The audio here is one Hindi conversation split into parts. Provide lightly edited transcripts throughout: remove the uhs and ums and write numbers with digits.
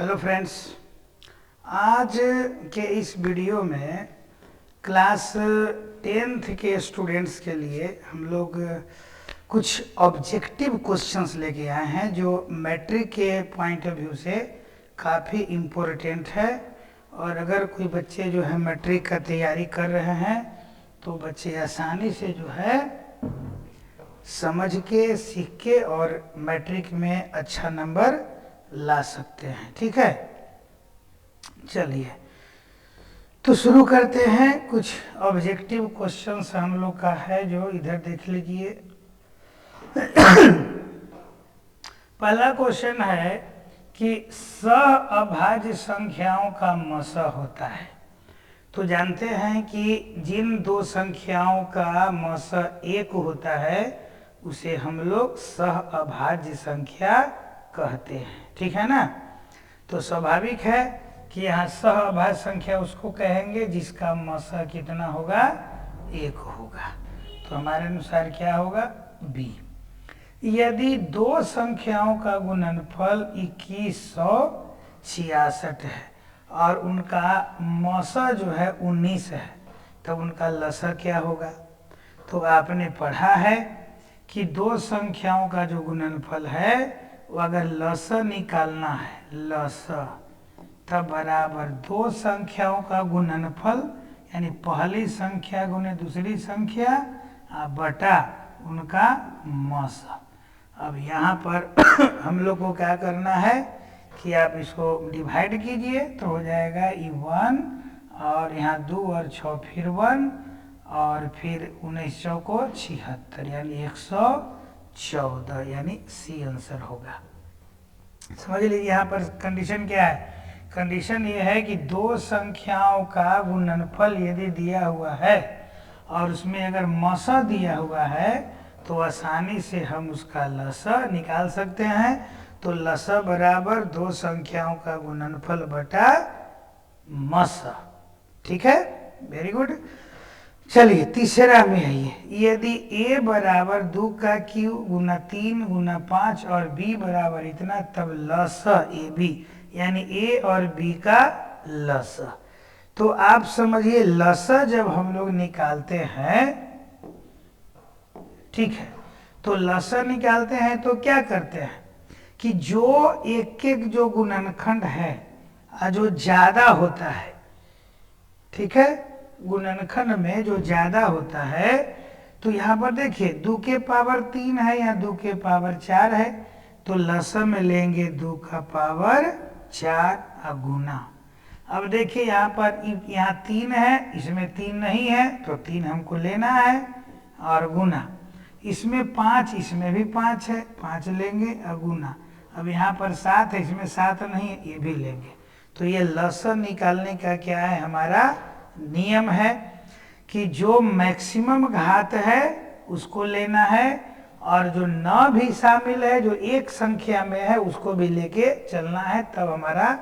हेलो फ्रेंड्स, आज के इस वीडियो में क्लास 10th के स्टूडेंट्स के लिए हम लोग कुछ ऑब्जेक्टिव क्वेश्चंस लेके आए हैं जो मैट्रिक के पॉइंट ऑफ व्यू से काफ़ी इम्पोर्टेंट है। और अगर कोई बच्चे जो है मैट्रिक का तैयारी कर रहे हैं तो बच्चे आसानी से जो है समझ के, सीख के और मैट्रिक में अच्छा नंबर ला सकते हैं। ठीक है, चलिए तो शुरू करते हैं। कुछ ऑब्जेक्टिव क्वेश्चंस हम लोग का है जो इधर देख लीजिए। पहला क्वेश्चन है कि सहअभाज्य संख्याओं का मस होता है। तो जानते हैं कि जिन दो संख्याओं का मस 1 होता है उसे हम लोग सहअभाज्य संख्या कहते हैं। ठीक है ना। तो स्वाभाविक है कि यहाँ सहअभाज्य संख्या उसको कहेंगे जिसका मस कितना होगा, 1 होगा। तो हमारे अनुसार क्या होगा, बी। यदि दो संख्याओं का गुणनफल 2166 है और उनका मौसा जो है 19 है, तब उनका लसा क्या होगा। तो आपने पढ़ा है कि दो संख्याओं का जो गुणनफल है वो अगर लसा निकालना है, लसा, तब बराबर दो संख्याओं का गुणनफल यानी पहली संख्या गुने दूसरी संख्या बटा उनका मौसा। अब यहाँ पर हम लोग को क्या करना है कि आप इसको डिवाइड कीजिए तो हो जाएगा 1 और यहाँ 2 और 6 फिर 1 और फिर 19 चौको 76 यानी 114 यानी सी आंसर होगा। समझ लीजिए यहाँ पर कंडीशन क्या है। कंडीशन ये है कि दो संख्याओं का गुणनफल यदि दिया हुआ है और उसमें अगर मसा दिया हुआ है तो आसानी से हम उसका लसा निकाल सकते हैं। तो लसा बराबर दो संख्याओं का गुणनफल बटा मसा। ठीक है, वेरी गुड। चलिए तीसरा में आइए। यदि a बराबर 2 का क्यूब गुना 3 गुना 5 और b बराबर इतना, तब लसा ए बी यानी a और b का लसा। तो आप समझिए लसा जब हम लोग निकालते हैं, ठीक है, तो लसा निकालते हैं तो क्या करते हैं कि जो एक एक जो गुणनखंड है जो ज्यादा होता है, ठीक है, गुणनखंड में जो ज्यादा होता है, तो यहाँ पर देखिए 2 के पावर 3 है या 2 के पावर 4 है, तो लसा में लेंगे 2 का पावर 4 गुना। अब देखिए यहाँ पर यहाँ 3 है, इसमें 3 नहीं है तो 3 हमको लेना है और गुना। इसमें 5, इसमें भी 5 है, 5 लेंगे गुना। अब यहाँ पर 7 है, इसमें 7 नहीं है, ये भी लेंगे। तो ये लसा निकालने का क्या है, हमारा नियम है कि जो मैक्सिमम घात है उसको लेना है और जो न भी शामिल है, जो एक संख्या में है, उसको भी लेके चलना है, तब हमारा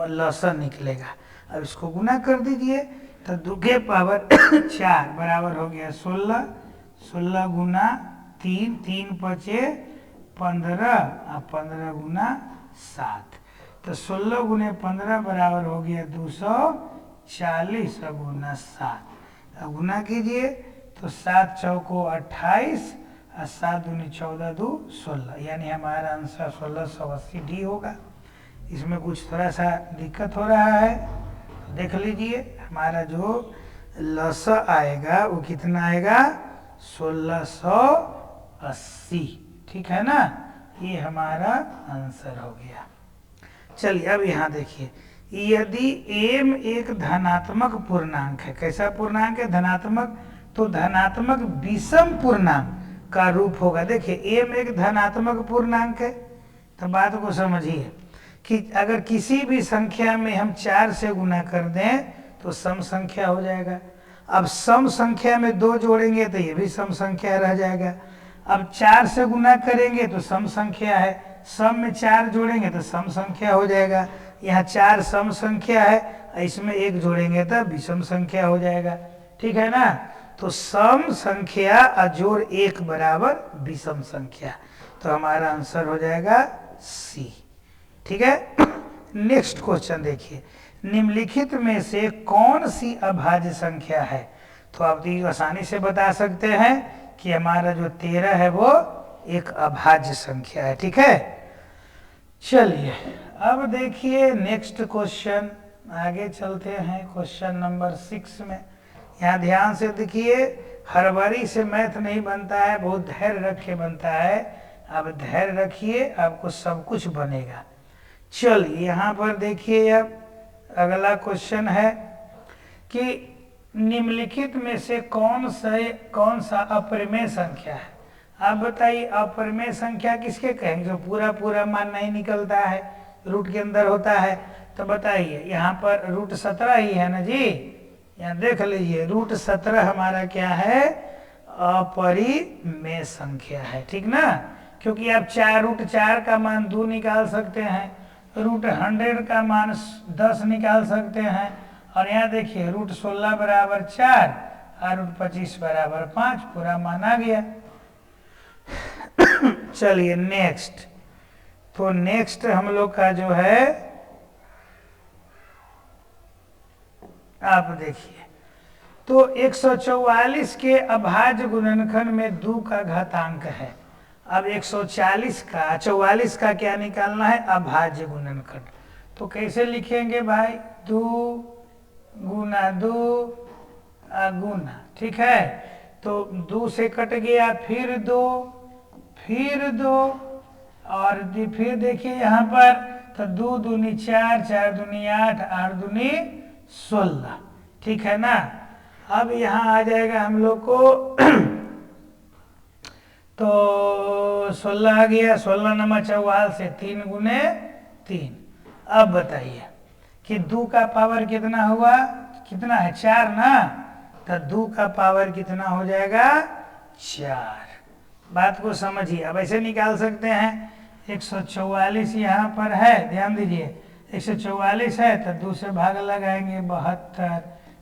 लसा निकलेगा। अब इसको गुना कर दीजिए तो 2 के पावर 4 बराबर हो गया 16, 16 गुना 3, 3 पचे 15 और 15 गुना 7, तो 16 गुने 15 बराबर हो गया 240 गुना 7। अब गुना कीजिए तो 7 चौको 28 और 7 दूनी 14 2 16 यानी हमारा आंसर 1680 डी होगा। इसमें कुछ थोड़ा सा दिक्कत हो रहा है तो देख लीजिए, हमारा जो लसा आएगा वो कितना आएगा, 1680। ठीक है ना, ये हमारा आंसर हो गया। चलिए अब यहाँ देखिए, यदि m एक धनात्मक पूर्णांक है, कैसा पूर्णांक है, धनात्मक, तो धनात्मक विषम पूर्णांक का रूप होगा। देखिए m एक धनात्मक पूर्णांक है, तो बात को समझिए कि अगर किसी भी संख्या में हम 4 से गुना कर दें तो सम संख्या हो जाएगा। अब सम संख्या में 2 जोड़ेंगे तो ये भी सम संख्या रह जाएगा। अब 4 से गुना करेंगे तो सम संख्या है, सम में 4 जोड़ेंगे तो सम संख्या हो जाएगा। यहाँ 4 सम संख्या है, इसमें 1 जोड़ेंगे तो विषम संख्या हो जाएगा। ठीक है ना। तो सम संख्या जोड़ 1 बराबर विषम संख्या, तो हमारा आंसर हो जाएगा सी। ठीक है, नेक्स्ट क्वेश्चन देखिए, निम्नलिखित में से कौन सी अभाज्य संख्या है? तो आप तो आसानी से बता सकते हैं कि हमारा जो 13 है वो एक अभाज्य संख्या है। ठीक है, चलिए अब देखिए नेक्स्ट क्वेश्चन, आगे चलते हैं क्वेश्चन नंबर 6 में। यहाँ ध्यान से देखिए, हड़बड़ी से मैथ नहीं बनता है, बहुत धैर्य रख के बनता है। अब धैर्य रखिए, आपको सब कुछ बनेगा। चलिए यहाँ पर देखिए, अब अगला क्वेश्चन है कि निम्नलिखित में से कौन सा अपरिमेय संख्या है? आप बताइए, अपरिमेय संख्या किसके कहेंगे? जो पूरा पूरा मान नहीं निकलता है, रूट के अंदर होता है। तो बताइए, यहाँ पर रूट 17 ही है ना जी, यहाँ देख लीजिए, रूट 17 हमारा क्या है? अपरिमेय संख्या है। ठीक ना, क्योंकि आप रूट 4 का मान 2 निकाल सकते हैं, रूट 100 का मान 10 निकाल सकते हैं, और यहाँ देखिए रूट 16 बराबर 4 और रूट 25 बराबर 5, पूरा मान आ गया। चलिए नेक्स्ट, तो नेक्स्ट हम लोग का जो है, आप देखिए, तो 144 के अभाज्य गुणनखंड में 2 का घातांक है। अब 144 का 44 का क्या निकालना है? अभाज्य गुणनखंड। तो कैसे लिखेंगे भाई? 2 गुना 2 गुना, ठीक है, तो 2 से कट गया, फिर 2, फिर 2, और फिर देखिए यहाँ पर, तो 2 दूनी 4, 4 दूनी 8, 8 दूनी 16, ठीक है ना। अब यहाँ आ जाएगा हम लोग को तो 16 आ गया, 16 नंबर 44 से 3 गुने 3। अब बताइए कि 2 का पावर कितना हुआ? कितना है? 4 ना, तो 2 का पावर कितना हो जाएगा? 4। बात को समझिए, अब ऐसे निकाल सकते हैं, 144 यहाँ पर है, ध्यान दीजिए, 144 है तो 2 से भाग लगाएंगे 72,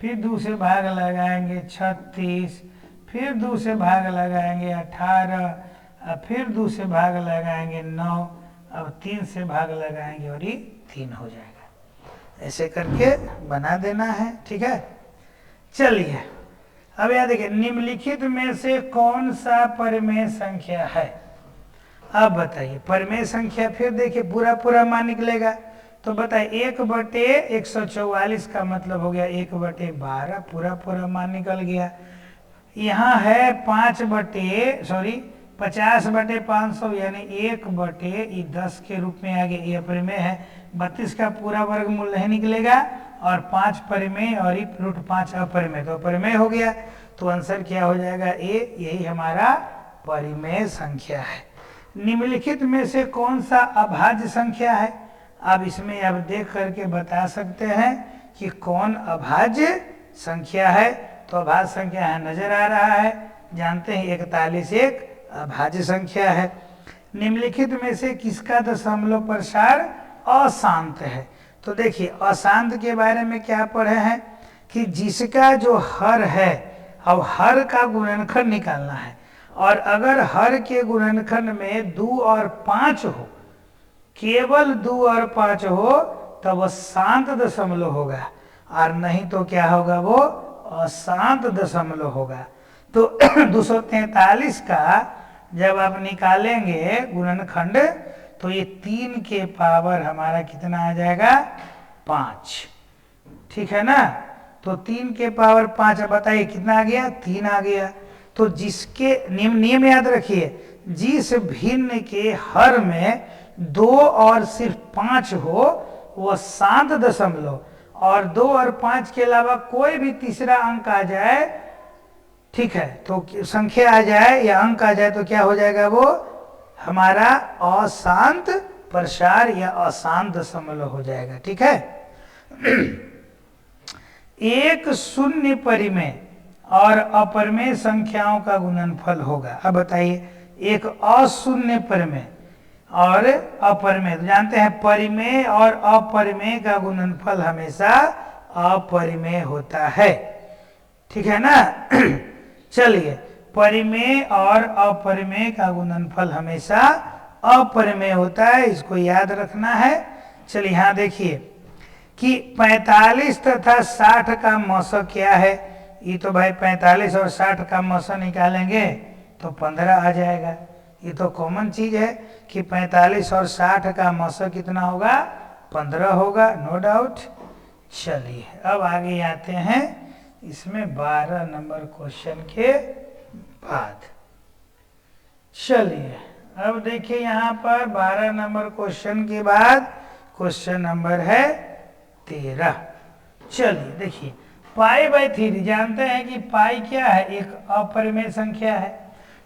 फिर 2 से भाग लगाएंगे 36, फिर 2 से भाग लगाएंगे 18, फिर 2 से भाग लगाएंगे 9, अब 3 से भाग लगाएंगे और ये 3 हो जाएगा। ऐसे करके बना देना है, ठीक है। चलिए अब यह देखिए, निम्नलिखित में से कौन सा परिमेय संख्या है? अब बताइए, परिमेय संख्या फिर देखिए पूरा पूरा मान निकलेगा, तो बताइए 1/144 का मतलब हो गया 1/12, पूरा पूरा मान निकल गया। यहाँ है 50/500 यानी 1/10 के रूप में आ गया, ये परिमेय है। 32 का पूरा वर्गमूल नहीं निकलेगा, और 5 परिमेय और √5 अपरिमेय, तो परिमेय हो गया। तो आंसर क्या हो जाएगा? ए, यही हमारा परिमेय संख्या है। निम्नलिखित में से कौन सा अभाज्य संख्या है? अब इसमें आप देख करके बता सकते हैं कि कौन अभाज्य संख्या है। तो अभाज्य संख्या है, नजर आ रहा है, जानते हैं 41 एक अभाज्य संख्या है। निम्नलिखित में से किसका दशमलव प्रसार अशांत है? तो देखिए, अशांत के बारे में क्या पढ़े हैं कि जिसका जो हर है, अब हर का गुणनखंड निकालना है, और अगर हर के गुणनखंड में 2 और 5 हो, केवल 2 और 5 हो, तब वह शांत दशमलव होगा, और नहीं तो क्या होगा? वो अशांत दशमलव होगा। तो 243 का जब आप निकालेंगे गुणनखंड, तो ये 3 के पावर हमारा कितना आ जाएगा? 5, ठीक है ना। तो 3 के पावर 5, अब बताइए कितना आ गया? 3 आ गया। तो जिसके नियम याद रखिए, जिस भिन्न के हर में 2 और सिर्फ 5 हो, वह शांत दशमलव, और 2 और 5 के अलावा कोई भी तीसरा अंक आ जाए, ठीक है, तो संख्या आ जाए या अंक आ जाए, तो क्या हो जाएगा? वो हमारा अशांत प्रसार या अशांत दशमलव हो जाएगा, ठीक है। एक शून्य परिमेय और अपरिमेय संख्याओं का गुणनफल होगा। अब बताइए, एक अशून्य परिमेय और अपरिमेय, तो जानते हैं परिमेय और अपरिमेय का गुणनफल हमेशा अपरिमेय होता है, ठीक है ना। चलिए, परिमेय और अपरिमेय का गुणनफल हमेशा अपरिमेय होता है, इसको याद रखना है। चलिए यहाँ देखिए कि 45 तथा 60 का मौसा क्या है। ये तो भाई 45 और 60 का मौसा निकालेंगे तो 15 आ जाएगा। ये तो कॉमन चीज है कि 45 और 60 का मौसा कितना होगा, 15 होगा, नो डाउट। चलिए अब आगे आते हैं इसमें 12 नंबर क्वेश्चन के बाद। चलिए अब देखिए यहाँ पर 12 नंबर क्वेश्चन के बाद क्वेश्चन नंबर है 13। चलिए देखिए पाई बाई 3 जानते हैं कि पाई क्या है, एक अपरिमेय संख्या है।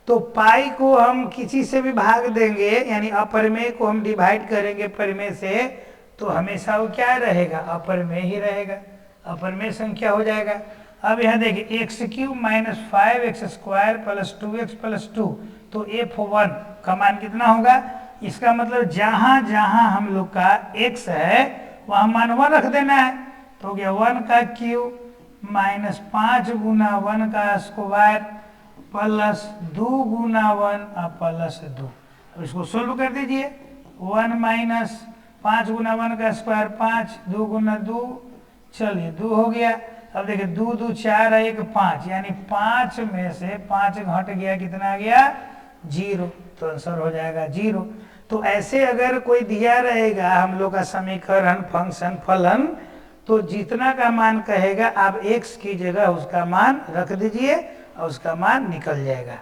तो पाई को हम किसी से भी भाग देंगे, यानी अपरिमेय को हम डिवाइड करेंगे परिमेय से, तो हमेशा वो क्या रहेगा, अपरिमेय ही रहेगा, अपरिमेय संख्या हो जाएगा। अब यहाँ देखिए x cube minus 5x square plus 2x plus 2, तो f1 का मान कितना होगा। इसका मतलब जहां जहां हम लोग का x है वहां मान 1 रख देना है। तो हो गया 1 का क्यूब माइनस 5 गुना 1 का स्क्वायर प्लस 2 गुना 1 प्लस 2। अब इसको सोल्व कर दीजिए। 1 माइनस 5 गुना 1 का स्क्वायर 5, 2 गुना 2, चलिए 2 हो गया। अब देखिए 2 2 4 1 5, यानी 5 में से 5 घट गया, कितना आ गया 0, तो आंसर हो जाएगा 0। तो ऐसे अगर कोई दिया रहेगा हम लोग का समीकरण फंक्शन फलन, तो जितना का मान कहेगा आप x की जगह उसका मान रख दीजिए और उसका मान निकल जाएगा।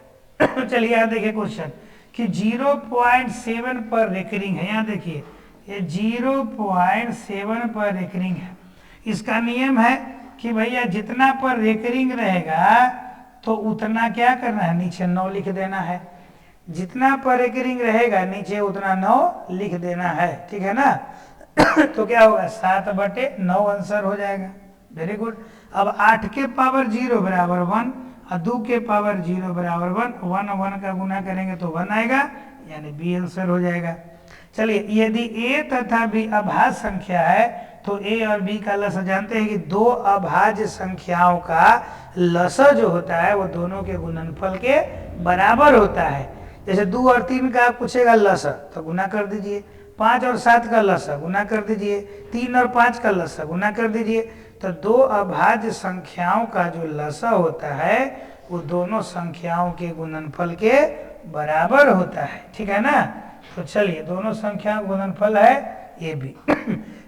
चलिए यहाँ देखिए क्वेश्चन कि 0.7 पर रेकरिंग है। यहाँ देखिए ये 0.7 पर रेकरिंग है। इसका नियम है कि भैया जितना पर रेकरिंग रहेगा तो उतना क्या करना है, नीचे 9 लिख देना है। जितना पर रेकरिंग रहेगा नीचे उतना 9 लिख देना है, ठीक है ना। तो क्या होगा 7/9 आंसर हो जाएगा। Very good. अब 8 के पावर 0 बराबर 1 और 2 के पावर 0 बराबर 1, 1 का गुना करेंगे तो 1 आएगा, यानी बी आंसर हो जाएगा। चलिए यदि a तथा b अभाज्य संख्या है तो a और b का लसा जानते हैं कि दो अभाज्य संख्याओं का लसा जो होता है वो दोनों के गुणनफल के बराबर होता है। जैसे 2 और 3 का आप पूछेगा लसा तो गुना कर दीजिए, 5 और 7 का लसा गुना कर दीजिए, 3 और 5 का लसा गुना कर दीजिए। तो दो अभाज्य संख्याओं का जो लसा होता है वो दोनों संख्याओं के गुणनफल के बराबर होता है, ठीक है ना। तो चलिए दोनों संख्या गुणनफल है ये भी।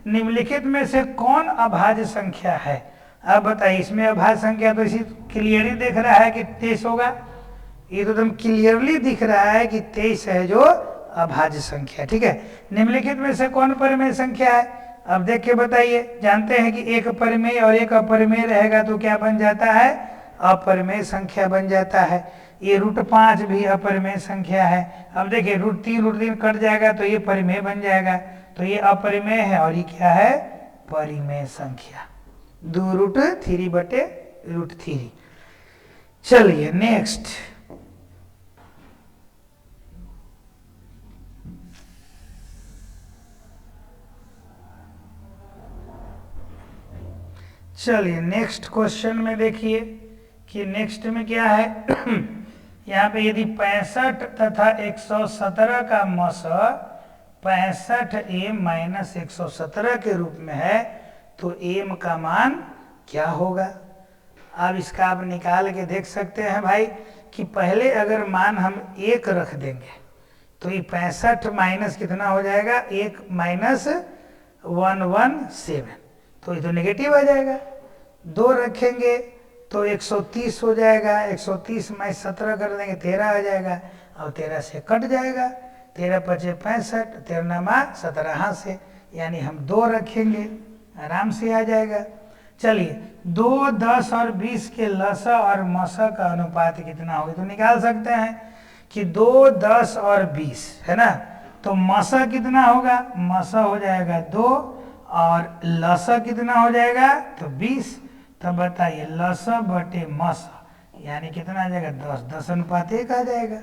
निम्नलिखित में से कौन अभाज्य संख्या है। अब बताइए, इसमें अभाज्य संख्या तो इसी क्लियरली दिख रहा है कि 23 होगा। ये तो एकदम क्लियरली दिख रहा है कि 23 है जो अभाज्य संख्या, ठीक है। निम्नलिखित में से कौन परिमेय संख्या है। अब देख के बताइए। जानते हैं कि एक परिमेय और एक अपरिमेय रहेगा तो क्या बन जाता है, अपरिमेय संख्या बन जाता है। ये √5 भी अपरिमेय संख्या है। अब देखिए √3 कट जाएगा तो ये परिमेय बन जाएगा, तो ये अपरिमेय है और ये क्या है, परिमेय संख्या। 2√3/√3। चलिए नेक्स्ट। चलिए नेक्स्ट क्वेश्चन में देखिए कि नेक्स्ट में क्या है। यहाँ पे यदि 65 तथा 117 का मौसा 65a माइनस 117 के रूप में है तो m का मान क्या होगा। अब इसका आप निकाल के देख सकते हैं भाई कि पहले अगर मान हम 1 रख देंगे तो ये 65 माइनस कितना हो जाएगा, 1 माइनस 117, तो ये तो नेगेटिव आ जाएगा। 2 रखेंगे तो 130 हो जाएगा, 130 में 17 कर देंगे 13 आ जाएगा और 13 से कट जाएगा। 13 × 5 = 65, 13 17 हाथ से, यानी हम 2 रखेंगे आराम से आ जाएगा। चलिए 2, 10 और 20 के लसा और मसा का अनुपात कितना होगा, तो निकाल सकते हैं कि 2, 10 और 20 है ना। तो मसा कितना होगा, मसा हो जाएगा 2 और लसा कितना हो जाएगा तो 20। तब बताइए लसा बटे मसा यानी कितना आ जाएगा, 10, 10:1 आ जाएगा,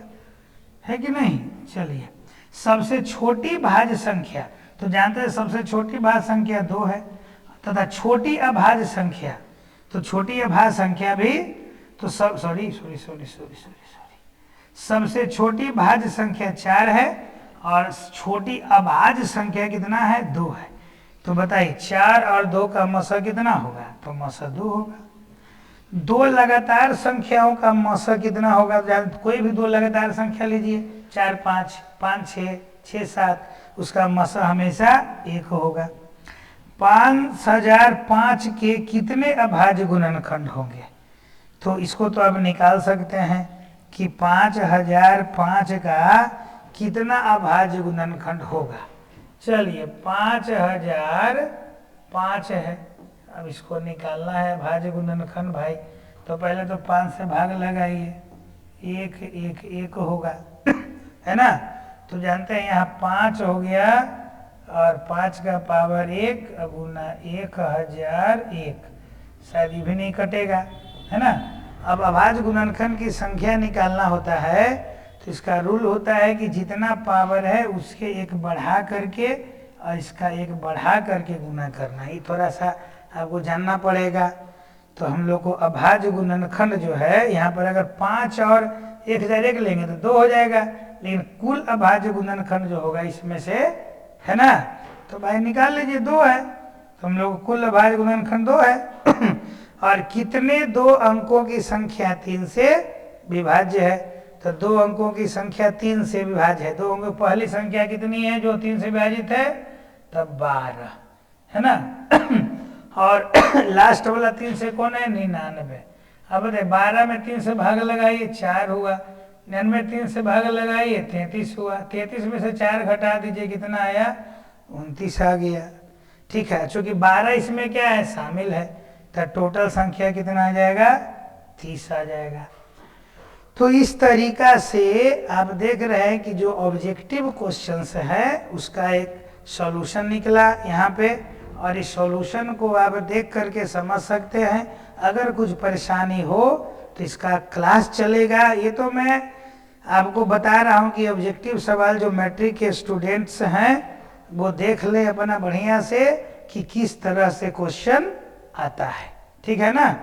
है कि नहीं। चलिए सबसे छोटी भाज्य संख्या, तो जानते हैं सबसे छोटी भाज्य संख्या 2 है तथा छोटी अभाज्य संख्या, तो छोटी अभाज्य संख्या भी तो सब सॉरी सबसे छोटी भाज्य संख्या 4 है और छोटी अभाज्य संख्या कितना है, 2 है। तो बताइए 4 और 2 का मसा कितना होगा? तो मसा 2 होगा। 2 लगातार संख्याओं का मसा कितना होगा? कोई भी 2 लगातार संख्या लीजिए, 4 5, 5 6, 6 7, उसका मसा हमेशा 1 होगा। 5005 के कितने अभाज्य गुणनखंड होंगे? तो इसको तो आप निकाल सकते हैं कि 5005 का कितना अभाज्य गुणनखंड होगा। चलिए 5005 है, अब इसको निकालना है अभाज्य गुणनखंड भाई। तो पहले तो 5 से भाग लगाइए, 1 1 1 होगा है ना। तो जानते हैं यहाँ 5 हो गया और 5 का पावर 1 गुना 1001, शायद ये भी नहीं कटेगा, है ना। अब अभाज्य गुणनखंड की संख्या निकालना होता है तो इसका रूल होता है कि जितना पावर है उसके एक बढ़ा करके और इसका एक बढ़ा करके गुना करना, ये थोड़ा सा आपको जानना पड़ेगा। तो हम लोग को अभाज्य गुणनखंड जो है यहाँ पर अगर 5 और 1001 लेंगे तो 2 हो जाएगा, लेकिन कुल अभाज्य गुणनखंड जो होगा इसमें से, है ना, तो भाई निकाल लीजिए 2 है। तो हम लोग कुल अभाज्य गुणनखंड 2 है और कितने 2 अंकों की संख्या 3 से विभाज्य है? तो 2 अंकों की संख्या 3 से विभाज्य है। 2 अंकों पहली संख्या कितनी है जो 3 से विभाजित है? तब 12, है ना और लास्ट वाला 3 से कौन है? 99। अब बताइए 12 में 3 से भाग लगाइए, 4 हुआ। 99 3 से भाग लगाइए, 33 हुआ। 33 में से 4 घटा दीजिए, कितना आया? 29 आ गया। ठीक है, चूंकि 12 इसमें क्या है? शामिल है, तो टोटल संख्या कितना आ जाएगा? 30 आ जाएगा। तो इस तरीका से आप देख रहे हैं कि जो ऑब्जेक्टिव क्वेश्चंस है उसका एक सॉल्यूशन निकला यहाँ पे, और इस सॉल्यूशन को आप देख करके समझ सकते हैं। अगर कुछ परेशानी हो तो इसका क्लास चलेगा। ये तो मैं आपको बता रहा हूँ कि ऑब्जेक्टिव सवाल जो मैट्रिक के स्टूडेंट्स हैं वो देख ले अपना बढ़िया से कि किस तरह से क्वेश्चन आता है। ठीक है ना,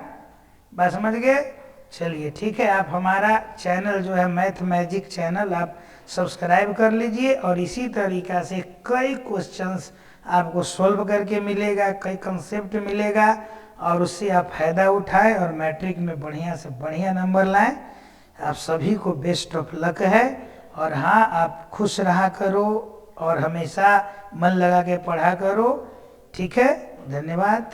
बात समझ गए? चलिए ठीक है, आप हमारा चैनल जो है मैथ मैजिक चैनल आप सब्सक्राइब कर लीजिए, और इसी तरीका से कई क्वेश्चंस आपको सॉल्व करके मिलेगा, कई कंसेप्ट मिलेगा, और उससे आप फायदा उठाएं और मैट्रिक में बढ़िया से बढ़िया नंबर लाएं। आप सभी को बेस्ट ऑफ लक है। और हाँ, आप खुश रहा करो और हमेशा मन लगा के पढ़ा करो। ठीक है, धन्यवाद।